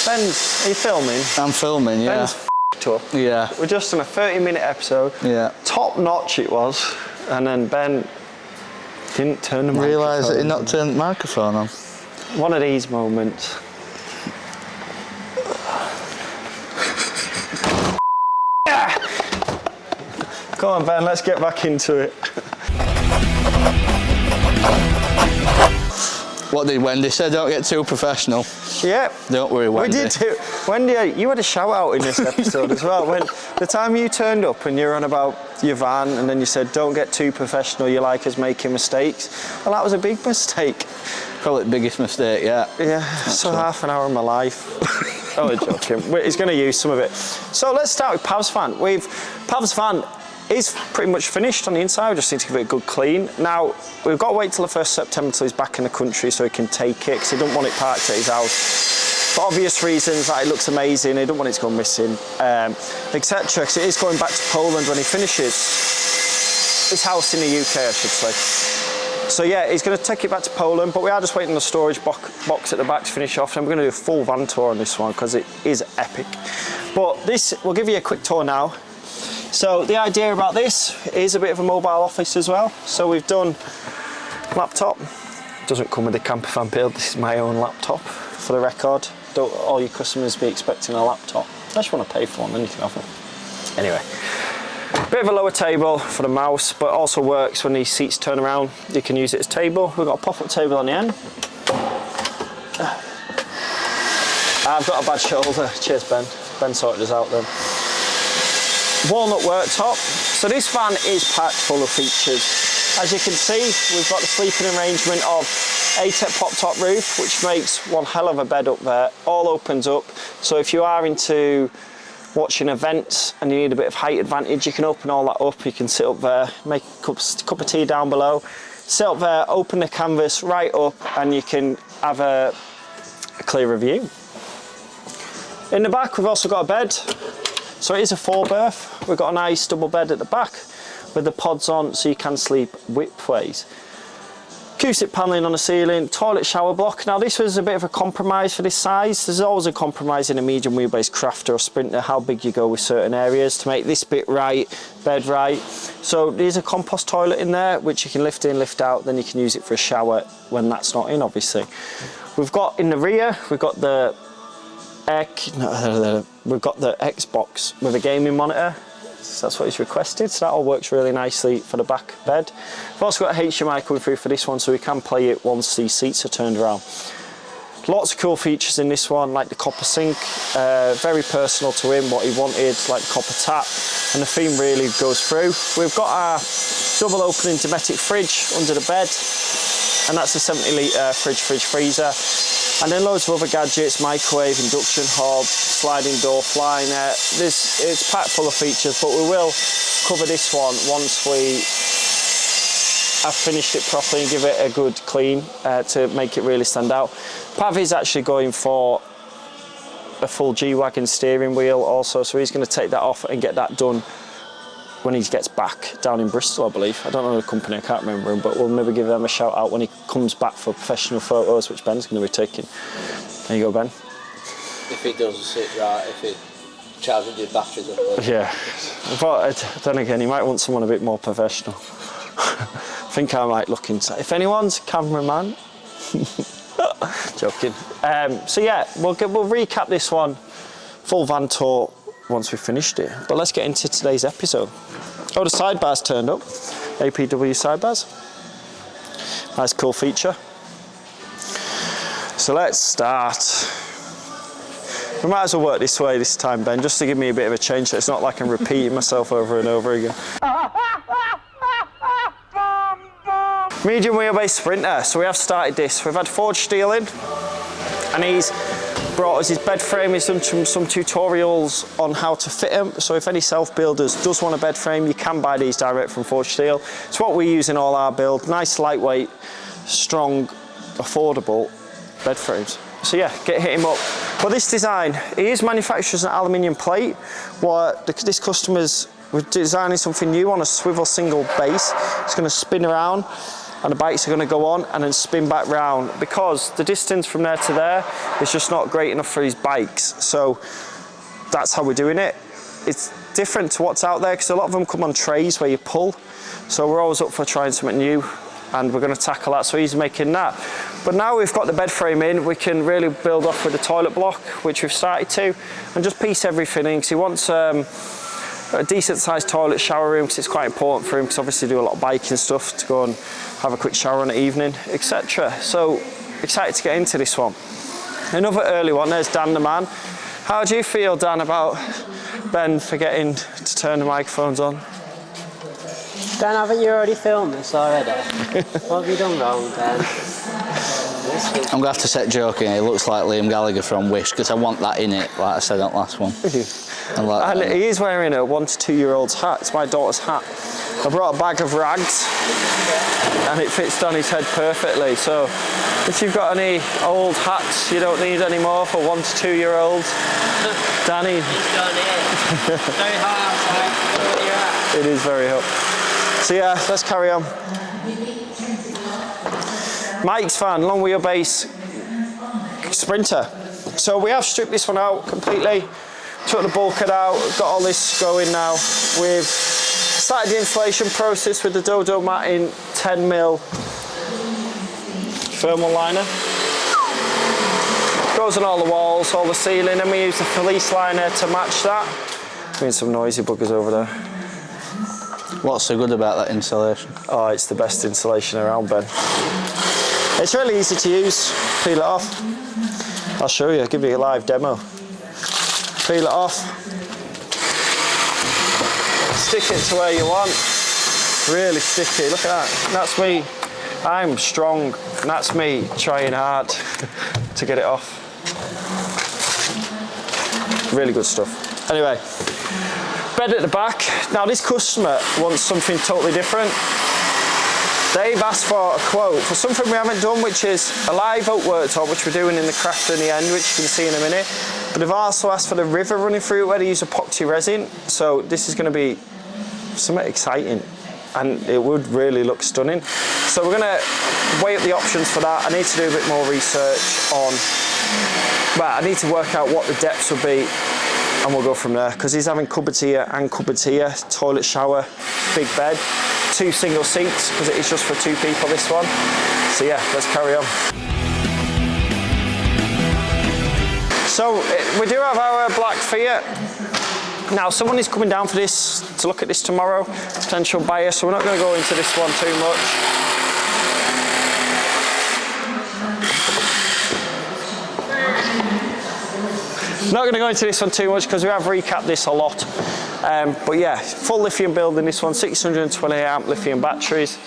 Ben's, are you filming? I'm filming, yeah. Ben's f***ed up. Yeah. We're just on a 30-minute episode. Yeah. Top notch it was. And then Ben didn't turn the microphone on. Realised that he not turned the microphone on. One of these moments. Come on, Ben, let's get back into it. What did Wendy say? Don't get too professional. Yeah. Don't worry, Wendy. We did too. Wendy, you had a shout out in this episode as well. When the time you turned up and you were on about your van and then you said, don't get too professional, you like us making mistakes. Well, that was a big mistake. Probably the biggest mistake yet. Yeah, so half an hour of my life. Oh, I'm joking. He's going to use some of it. So let's start with Pav's van. Pav's van is pretty much finished on the inside. We just need to give it a good clean. Now, we've got to wait till the 1st of September till he's back in the country so he can take it, because he doesn't want it parked at his house. For obvious reasons, like it looks amazing, he don't want it to go missing, etc. Because it is going back to Poland when he finishes his house in the UK, I should say. So yeah, he's going to take it back to Poland, but we are just waiting on the storage box at the back to finish off, and we're going to do a full van tour on this one because it is epic. But this, we'll give you a quick tour now. So the idea about this is a bit of a mobile office as well. So we've done laptop. Doesn't come with a campervan build. This is my own laptop, for the record. Don't all your customers be expecting a laptop. Unless you want to pay for one, then you can have one. Anyway, bit of a lower table for the mouse, but also works when these seats turn around. You can use it as table. We've got a pop-up table on the end. I've got a bad shoulder. Cheers, Ben. Ben sorted us out then. Walnut worktop. So this van is packed full of features. As you can see, we've got the sleeping arrangement of ATEC pop top roof, which makes one hell of a bed up there. All opens up. So if you are into watching events and you need a bit of height advantage, you can open all that up. You can sit up there, make a cup of tea down below, sit up there, open the canvas right up, and you can have a clearer view. In the back, we've also got a bed. So it is a 4-berth. We've got a nice double bed at the back with the pods on so you can sleep widthways. Acoustic panelling on the ceiling, toilet shower block. Now this was a bit of a compromise for this size. There's always a compromise in a medium wheelbase Crafter or Sprinter, how big you go with certain areas to make this bit right, bed right. So there's a compost toilet in there which you can lift in, lift out, then you can use it for a shower when that's not in, obviously. We've got in the rear, we've got the Xbox with a gaming monitor. So that's what he's requested, so that all works really nicely for the back bed. We've also got a HDMI coming through for this one, so we can play it once these seats are turned around. Lots of cool features in this one, like the copper sink, very personal to him, what he wanted, like the copper tap, and the theme really goes through. We've got our double opening Dometic fridge under the bed, and that's a 70-litre fridge freezer. And then loads of other gadgets, microwave, induction hob, sliding door, fly net. It's packed full of features, but we will cover this one once we have finished it properly and give it a good clean to make it really stand out. Pav is actually going for a full G-Wagon steering wheel also, so he's going to take that off and get that done when he gets back down in Bristol, I believe. I don't know the company, I can't remember him, but we'll maybe give them a shout out when he comes back for professional photos, which Ben's going to be taking. There you go, Ben. If it doesn't sit right, if it charges your batteries up. Yeah, but then again, you might want someone a bit more professional. I think I might look into, if anyone's a cameraman. Joking. So yeah, we'll recap this one, full van tour, once we've finished it. But let's get into today's episode. Oh, the sidebars turned up. APW sidebars. Nice cool feature. So let's start. We might as well work this way this time, Ben, just to give me a bit of a change so it's not like I'm repeating myself over and over again. Medium wheelbase Sprinter. So we have started this. We've had forged steel in, and he's brought us his bed frame. He's done some tutorials on how to fit him. So if any self-builders does want a bed frame, you can buy these direct from Forged Steel. It's what we use in all our build. Nice, lightweight, strong, affordable bed frames. So yeah, hit him up. Well, this design, he is manufactured as an aluminium plate. This customer's, we're designing something new on a swivel single base. It's going to spin around. and the bikes are going to go on and then spin back round, because the distance from there to there is just not great enough for these bikes. So that's how we're doing it. It's different to what's out there, because a lot of them come on trays where you pull. So we're always up for trying something new, and we're going to tackle that, so he's making that. But now we've got the bed frame in, we can really build off with the toilet block, which we've started to, and just piece everything in, because he wants a decent sized toilet shower room, because it's quite important for him, because obviously do a lot of biking stuff, to go and have a quick shower in the evening, etc. So excited to get into this one. Another early one, there's Dan the man. How do you feel, Dan, about Ben forgetting to turn the microphones on? Dan, haven't you already filmed this already? What have you done wrong, Dan? I'm going to have to set joking. It looks like Liam Gallagher from Wish, because I want that in it, like I said on the last one. And he is wearing a 1 to 2 year old's hat. It's my daughter's hat. I brought a bag of rags and it fits on his head perfectly. So if you've got any old hats you don't need anymore for 1 to 2 year olds, Danny. He's done it. Very hot outside. It is very hot. So yeah, let's carry on. Mike's van, long wheelbase Sprinter. So we have stripped this one out completely, took the bulkhead out, got all this going now. We've started the installation process with the Dodo matting 10mm thermal liner. Goes on all the walls, all the ceiling, and we use the fleece liner to match that. Doing some noisy buggers over there. What's so good about that insulation? Oh, it's the best insulation around, Ben. It's really easy to use. Peel it off. I'll show you, I'll give you a live demo. Peel it off. Stick it to where you want. Really stick it, look at that. That's me. I'm strong, and that's me trying hard to get it off. Really good stuff. Anyway, bed at the back. Now this customer wants something totally different. They've asked for a quote for something we haven't done, which is a live oak worktop, which we're doing in the craft in the end, which you can see in a minute. But they've also asked for the river running through it, where they use epoxy resin. So this is going to be something exciting, and it would really look stunning. So we're going to weigh up the options for that. I need to do a bit more research on, well, I need to work out what the depths would be, and we'll go from there, because he's having cupboards here and cupboards here, toilet, shower, big bed, 2 single seats, because it is just for 2 people, this one. So yeah, let's carry on. So we do have our black Fiat. Now someone is coming down for this, to look at this tomorrow, potential buyer, so we're not going to go into this one too much. Not going to go into this one too much, because we have recapped this a lot. But yeah, full lithium build in this one, 620 amp lithium batteries,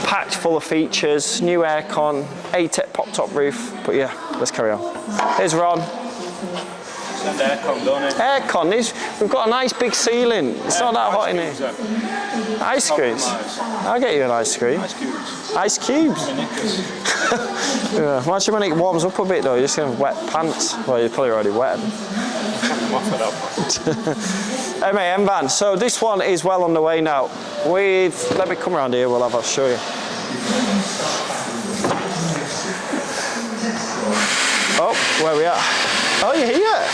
packed full of features, new aircon, ATEC pop top roof. But yeah, let's carry on. Here's Ron. Send aircon, don't it? Aircon, we've got a nice big ceiling. It's not that hot in here. Ice creams? I'll get you an ice cream. Ice cubes. Ice cubes? Yeah. Imagine when it warms up a bit though, you're just going to have wet pants. Well, you're probably already wet. Mband. So this one is well on the way now. Let me come around here, I'll show you. Oh, where we at? Oh, you're here.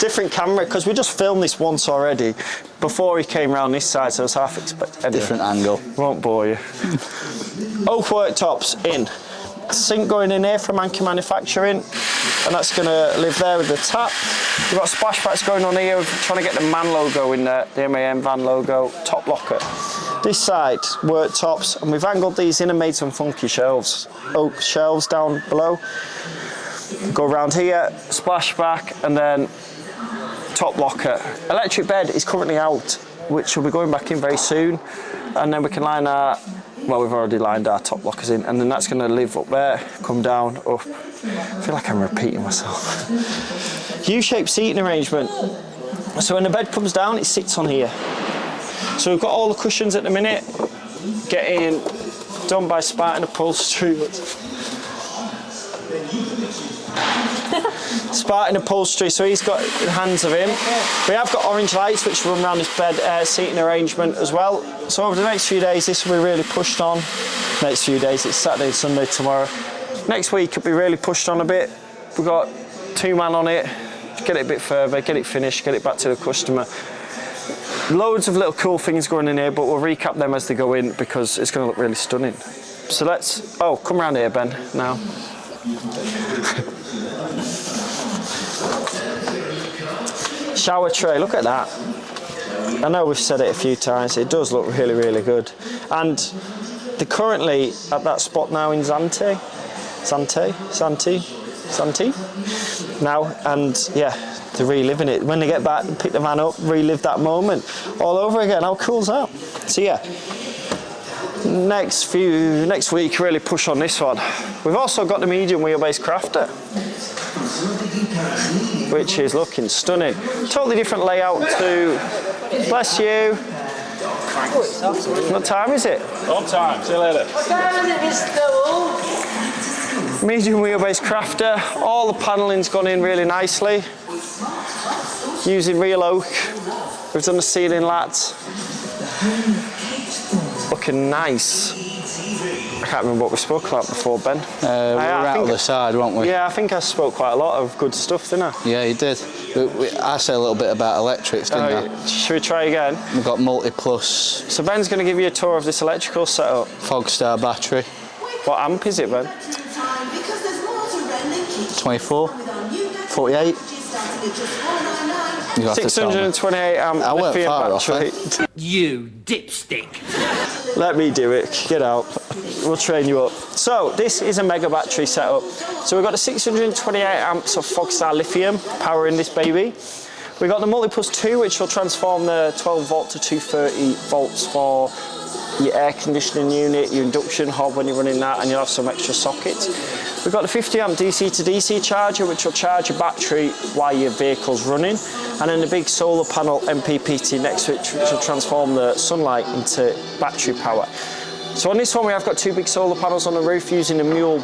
Different camera, because we just filmed this once already before he came round this side, so I was half expecting. Different angle. Won't bore you. Oak worktops in. Sink going in here from Anchor Manufacturing, and that's going to live there with the tap. We've got splashbacks going on here. We're trying to get the MAN logo in there, the MAN van logo, top locker. This side, worktops, and we've angled these in and made some funky shelves. Oak shelves down below. Go around here, splashback, and then top locker. Electric bed is currently out, which will be going back in very soon, and then we can line our, well, we've already lined our top lockers in, and then that's going to live up there, come down, up. I feel like I'm repeating myself. U-shaped seating arrangement. So when the bed comes down, it sits on here. So we've got all the cushions at the minute, getting done by Spartan Upholstery. Spartan upholstery, so he's got the hands of him. We have got orange lights which run around this bed seating arrangement as well. So over the next few days this will be really pushed on. Next few days, it's Saturday and Sunday tomorrow. Next week it'll be really pushed on a bit. We've got 2-man on it, get it a bit further, get it finished, get it back to the customer. Loads of little cool things going in here, but we'll recap them as they go in because it's going to look really stunning. So let's, oh, come round here, Ben, now. Shower tray, look at that. I know we've said it a few times, it does look really, really good. And they're currently at that spot now in Zante now, and yeah, they're reliving it. When they get back and pick the van up, relive that moment all over again. How cool's that? So yeah, next week really push on this one. We've also got the medium wheelbase crafter, which is looking stunning. Totally different layout to, bless you. What time is it? On time, see you later. Medium wheelbase crafter, all the panelling's gone in really nicely. Using real oak. We've done the ceiling lats. Looking nice. I can't remember what we spoke about before, Ben. We were out of the side, weren't we? Yeah, I think I spoke quite a lot of good stuff, didn't I? Yeah, you did. I said a little bit about electrics, didn't I? Should we try again? We've got multi-plus. So Ben's going to give you a tour of this electrical setup. Fogstar battery. What amp is it, Ben? 24, 48. You have to tell me. 628 amp I weren't lithium far off, battery. You dipstick. Let me do it, get out. We'll train you up. So this is a mega battery setup. So we've got the 628 amps of Fogstar lithium powering this baby. We've got the Multiplus 2, which will transform the 12 volt to 230 volts for your air conditioning unit, your induction hob when you're running that, and you'll have some extra sockets. We've got the 50 amp DC to DC charger, which will charge your battery while your vehicle's running, and then the big solar panel MPPT next to it, which will transform the sunlight into battery power. So on this one we have got 2 big solar panels on the roof using the mule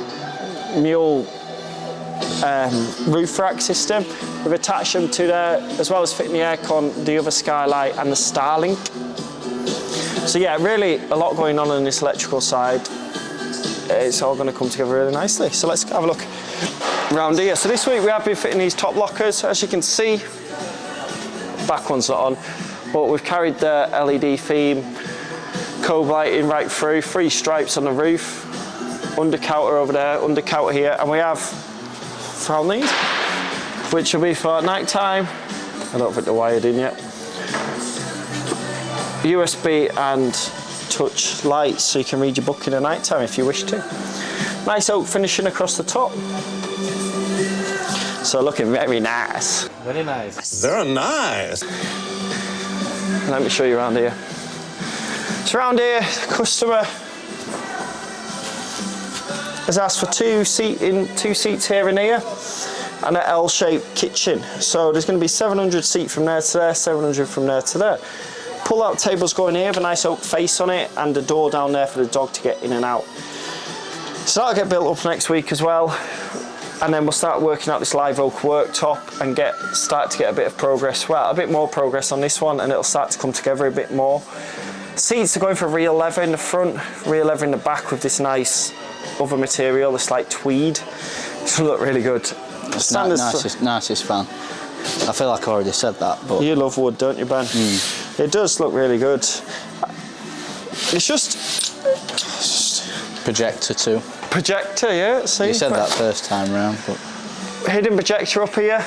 roof rack system. We've attached them to there, as well as fitting the aircon, the other skylight and the Starlink. So yeah, really a lot going on this electrical side. It's all going to come together really nicely. So let's have a look around here. So this week we have been fitting these top lockers. As you can see, back one's not on, but we've carried the LED theme, cove lighting right through, 3 stripes on the roof, under counter over there, under counter here, and we have found these, which will be for night time. I don't think they're wired in yet. USB and touch lights, so you can read your book in the night time if you wish to. Nice oak finishing across the top. So looking very nice. Very nice. Very nice. Let me show you around here. So around here, the customer has asked for 2 seats here and here, and an L-shaped kitchen. So there's going to be 700 seat from there to there, 700 from there to there. Pull-out tables going here with a nice oak face on it, and a door down there for the dog to get in and out. So that'll get built up next week as well, and then we'll start working out this live oak worktop and start to get a bit of progress, well, a bit more progress on this one, and it'll start to come together a bit more. Seats are going for real leather in the front, real leather in the back with this nice other material, this like tweed. It'll look really good. Nicest fan. I feel like I already said that, but... You love wood, don't you, Ben? It does look really good. It's just... Projector too. Projector, yeah, see? You said that first time round, but... Hidden projector up here.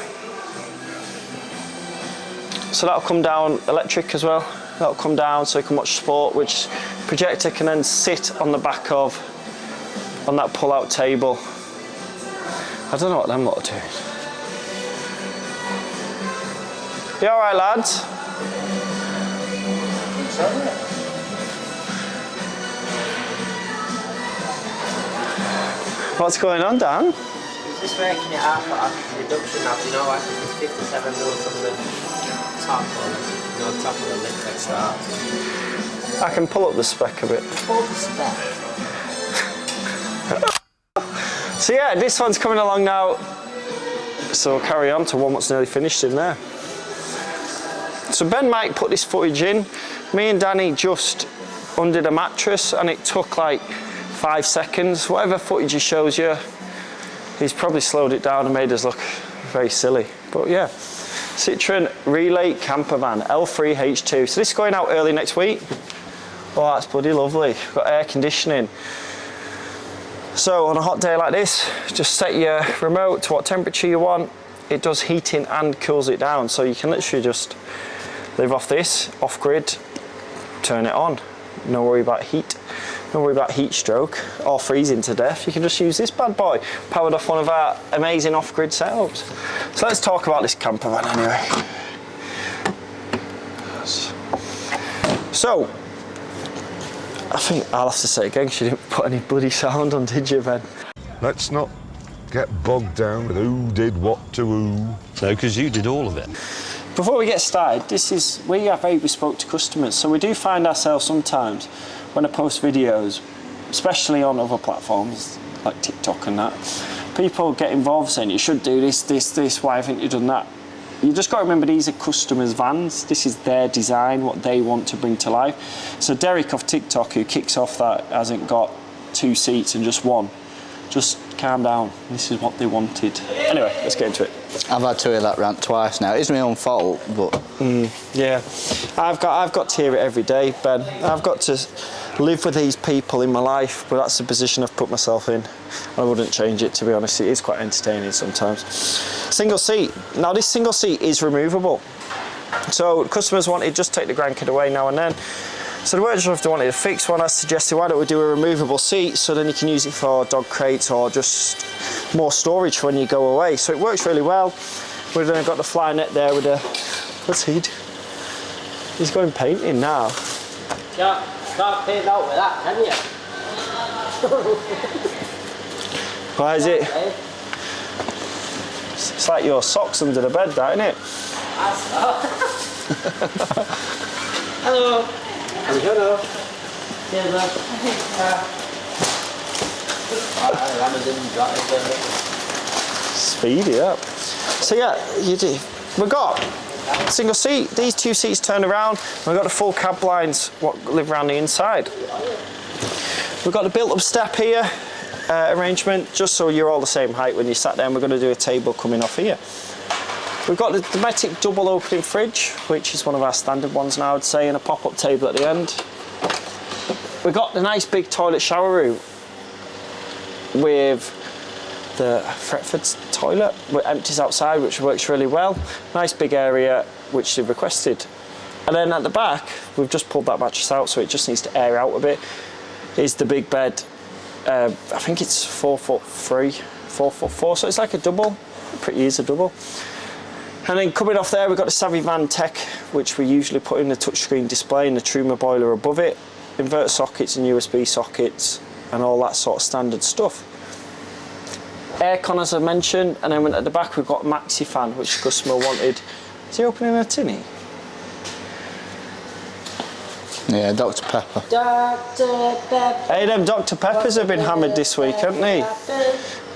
So that'll come down electric as well. That'll come down so you can watch sport, which projector can then sit on the back of, on that pull-out table. I don't know what them lot are doing. You all right, lads? What's going on, Dan? He's just working it out for reduction now, you know, like 57 mils from the top of the lip at start. I can pull up the spec a bit. Pull the spec. So yeah, this one's coming along now. So we'll carry on to one that's nearly finished in there. So Ben might put this footage in. Me and Danny just undid a mattress and it took like 5 seconds. Whatever footage he shows you, he's probably slowed it down and made us look very silly. But yeah, Citroen Relay Campervan L3H2. So this is going out early next week. Oh, that's bloody lovely. Got air conditioning. So on a hot day like this, just set your remote to what temperature you want. It does heating and cools it down. So you can literally just live off this, off grid, turn it on. No worry about heat. Don't worry about heat stroke or freezing to death. You can just use this bad boy, powered off one of our amazing off-grid setups. So let's talk about this camper van anyway. So, I think I'll have to say it again, she didn't put any bloody sound on, did you, Ben? Let's not get bogged down with who did what to who. So, because you did all of it. Before we get started, we are very bespoke to customers, so we do find ourselves sometimes when I post videos, especially on other platforms like TikTok and that, people get involved saying you should do this, why haven't you done that? You just got to remember these are customers' vans, this is their design, what they want to bring to life. So Derek off TikTok, who kicks off that hasn't got 2 seats and just one, just calm down, this is what they wanted. Anyway, let's get into it. I've had to hear that rant twice now. It's my own fault, but... Yeah, I've got to hear it every day, Ben. I've got to live with these people in my life, but that's the position I've put myself in. I wouldn't change it, to be honest. It is quite entertaining sometimes. Single seat. Now, this single seat is removable. So customers wanted just take the grandkid away now and then. So the weren't sure if they wanted a fixed one. I suggested, why don't we do a removable seat so then you can use it for dog crates or just more storage when you go away. So it works really well. We've then got the fly net there with a... What's he? He's going painting now. Can't paint out with that, can you? Why is it? It's like your socks under the bed, that, isn't it? Hello. Hello. Speedy up. So yeah, you do. We've got single seat. These 2 seats turn around. We've got the full cab lines what live around the inside. We've got the built-up step here arrangement, just so you're all the same height when you sat down. We're going to do a table coming off here. We've got the Dometic double opening fridge, which is one of our standard ones now, I'd say, and a pop-up table at the end. We've got the nice big toilet shower room with the Fretford's toilet, which empties outside, which works really well. Nice big area, which they've requested. And then at the back, we've just pulled that mattress out, so it just needs to air out a bit. Is the big bed, I think it's 4'3", 4'4", so it's like a double, pretty easy double. And then coming off there, we've got the Savvy Van Tech, which we usually put in the touchscreen display and the Truma boiler above it, inverter sockets and USB sockets, and all that sort of standard stuff. Aircon, as I mentioned, and then at the back we've got a maxi fan, which the customer wanted. Is he opening a tinny? Yeah, Dr. Pepper. Dr. Pepper. Hey, them Dr. Peppers have been hammered this week, haven't they?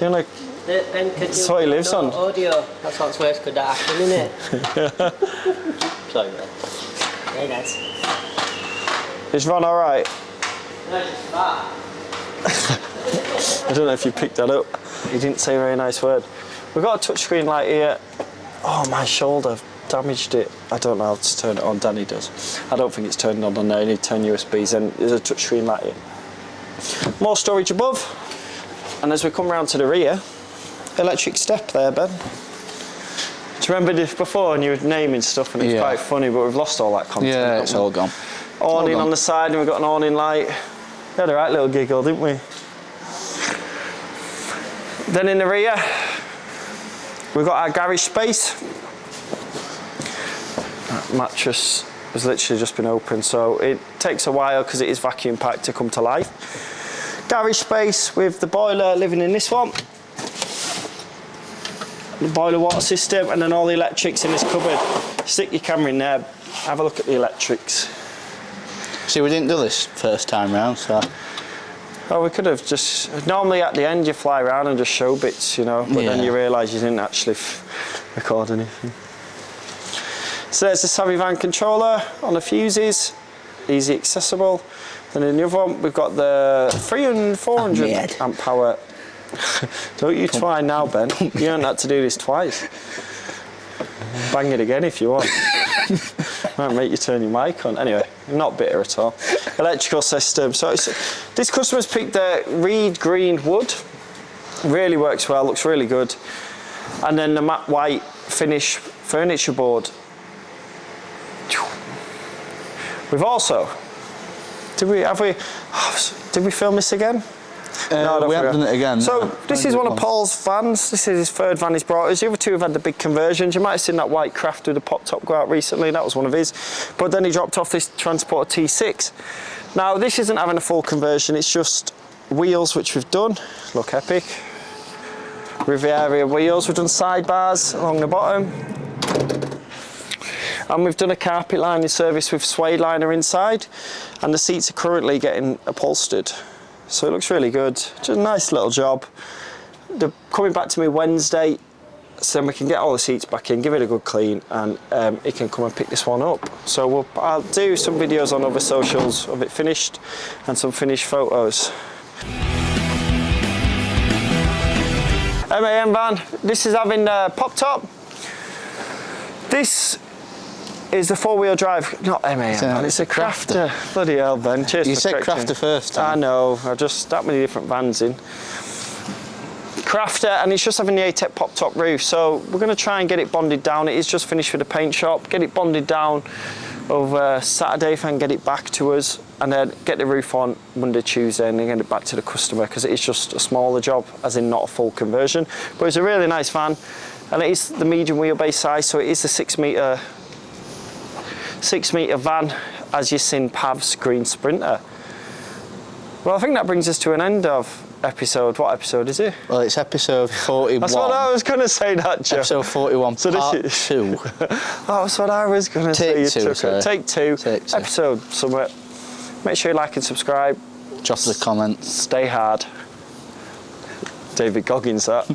You know, that's what he lives on. Audio. That's what's worse could happen, isn't it? Sorry, man. Very nice. Is Ron alright? No, just that. I don't know if you picked that up. He didn't say a very nice word. We've got a touchscreen light here. Oh, my shoulder, damaged it. I don't know how to turn it on, Danny does. I don't think it's turned on there, you need to turn USBs and there's a touchscreen light here. More storage above. And as we come round to the rear, electric step there, Ben. Do you remember this before and you were naming stuff and it was quite funny, but we've lost all that content. Yeah, it's all gone. Awning on the side and we've got an awning light. We had a right little giggle, didn't we? Then in the rear, we've got our garage space. That mattress has literally just been opened, so it takes a while because it is vacuum packed to come to life. Garage space with the boiler living in this one. The boiler water system, and then all the electrics in this cupboard. Stick your camera in there, have a look at the electrics. See, we didn't do this first time round, so... Oh, we could have just... Normally at the end you fly around and just show bits, you know, but then you realise you didn't actually record anything. So there's the Savvy Van controller on the fuses, easy accessible. Then in the other one we've got the 300 and 400 amp power. Don't you try now, Ben. You haven't had to do this twice. Bang it again if you want. Might make you turn your mic on. Anyway, I'm not bitter at all. Electrical system. So this customer's picked the reed green wood. Really works well, looks really good. And then the matte white finish furniture board. We've also... Did we film this again? No, we haven't done it again. So this is one of Paul's vans. This is his third van he's brought us. The other two have had the big conversions. You might have seen that white Craft with the pop top go out recently. That was one of his. But then he dropped off this Transporter T6. Now this isn't having a full conversion. It's just wheels, which we've done. Look epic. Riviera wheels. We've done sidebars along the bottom. And we've done a carpet lining service with suede liner inside. And the seats are currently getting upholstered. So it looks really good. Just a nice little job. They're coming back to me Wednesday, so then we can get all the seats back in, give it a good clean, and he can come and pick this one up. So I'll do some videos on other socials of it finished and some finished photos. MAN van. This is having pop top. This is the four-wheel drive, not MAN, man, it's a Crafter. Bloody hell, Ben. Cheers. You for said correcting. Crafter first time. I know, I've just that many different vans in. Crafter, and it's just having the ATEC pop top roof, so we're going to try and get it bonded down. It is just finished with the paint shop. Get it bonded down over Saturday if I can get it back to us, and then get the roof on Monday, Tuesday, and then get it back to the customer, because it is just a smaller job, as in not a full conversion. But it's a really nice van, and it is the medium wheelbase size, so it is the 6 metre van, as you've seen Pav's Green Sprinter. Well, I think that brings us to an end of episode. What episode is it? Well, it's episode 41. That's what I was going to say, that Joe. Episode 41, so part this 2. That's what I was going to say. Take two. Episode summit. Make sure you like and subscribe. Drop the comments. Stay hard. David Goggins, that.